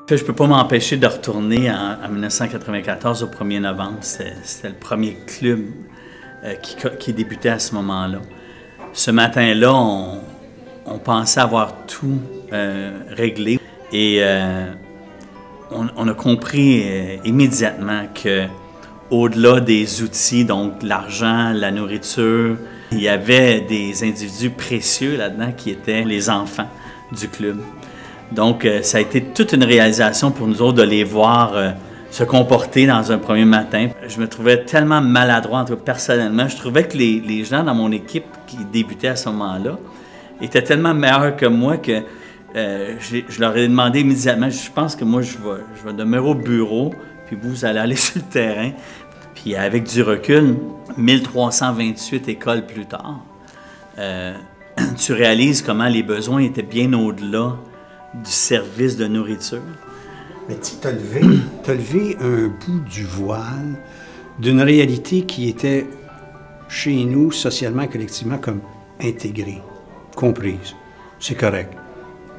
Je ne peux pas m'empêcher de retourner en 1994, au 1er novembre. C'était le premier club qui débutait à ce moment-là. Ce matin-là, on pensait avoir tout réglé et on a compris immédiatement que au-delà des outils, donc l'argent, la nourriture, il y avait des individus précieux là-dedans qui étaient les enfants du club. Donc, ça a été toute une réalisation pour nous autres de les voir se comporter dans un premier matin. Je me trouvais tellement maladroit, en tout cas personnellement. Je trouvais que les gens dans mon équipe qui débutaient à ce moment-là étaient tellement meilleurs que moi que je leur ai demandé immédiatement, je pense que moi, je vais demeurer au bureau, puis vous allez aller sur le terrain. Puis avec du recul, 1328 écoles plus tard, tu réalises comment les besoins étaient bien au-delà du service de nourriture. Mais tu as levé un bout du voile d'une réalité qui était chez nous, socialement, collectivement, comme intégrée, comprise. C'est correct.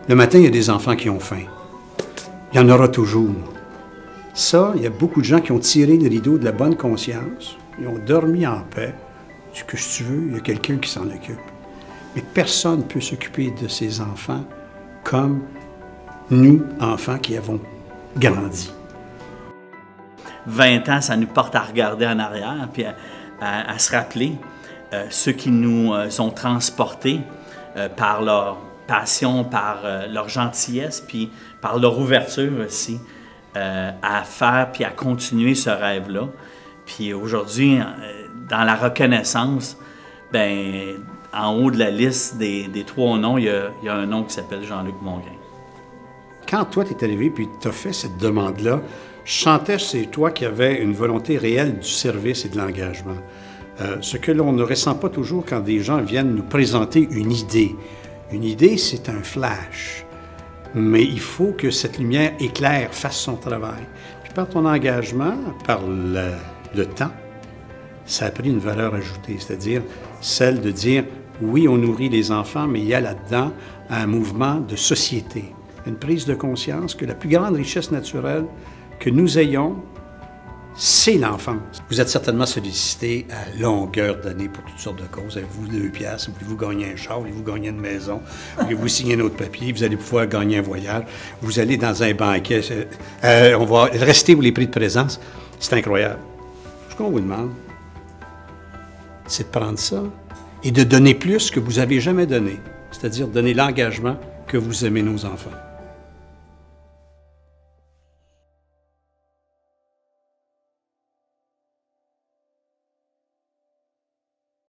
Le matin, il y a des enfants qui ont faim. Il y en aura toujours. Ça, il y a beaucoup de gens qui ont tiré le rideau de la bonne conscience, ils ont dormi en paix. Ce que tu veux, il y a quelqu'un qui s'en occupe. Mais personne ne peut s'occuper de ces enfants comme nous, enfants qui avons grandi. 20 ans, ça nous porte à regarder en arrière, puis à se rappeler ceux qui nous ont transportés par leur passion, par leur gentillesse, puis par leur ouverture aussi, à faire puis à continuer ce rêve-là. Puis aujourd'hui, dans la reconnaissance, ben, en haut de la liste des 3 noms, il y a un nom qui s'appelle Jean-Luc Mongrain. Quand toi, tu es arrivé puis tu as fait cette demande-là, je sentais chez toi qu'il y avait une volonté réelle du service et de l'engagement. Ce que l'on ne ressent pas toujours quand des gens viennent nous présenter une idée. Une idée, c'est un flash. Mais il faut que cette lumière éclaire, fasse son travail. Puis par ton engagement, par le temps, ça a pris une valeur ajoutée, c'est-à-dire celle de dire, oui, on nourrit les enfants, mais il y a là-dedans un mouvement de société, une prise de conscience que la plus grande richesse naturelle que nous ayons, c'est l'enfance. Vous êtes certainement sollicité à longueur d'année pour toutes sortes de causes. Avez-vous 2 piastres? Voulez-vous gagner un char? Voulez-vous gagner une maison? Voulez-vous signer un autre papier? Vous allez pouvoir gagner un voyage. Vous allez dans un banquet. On va rester pour les prix de présence. C'est incroyable. Ce qu'on vous demande, c'est de prendre ça et de donner plus que vous n'avez jamais donné. C'est-à-dire donner l'engagement que vous aimez nos enfants.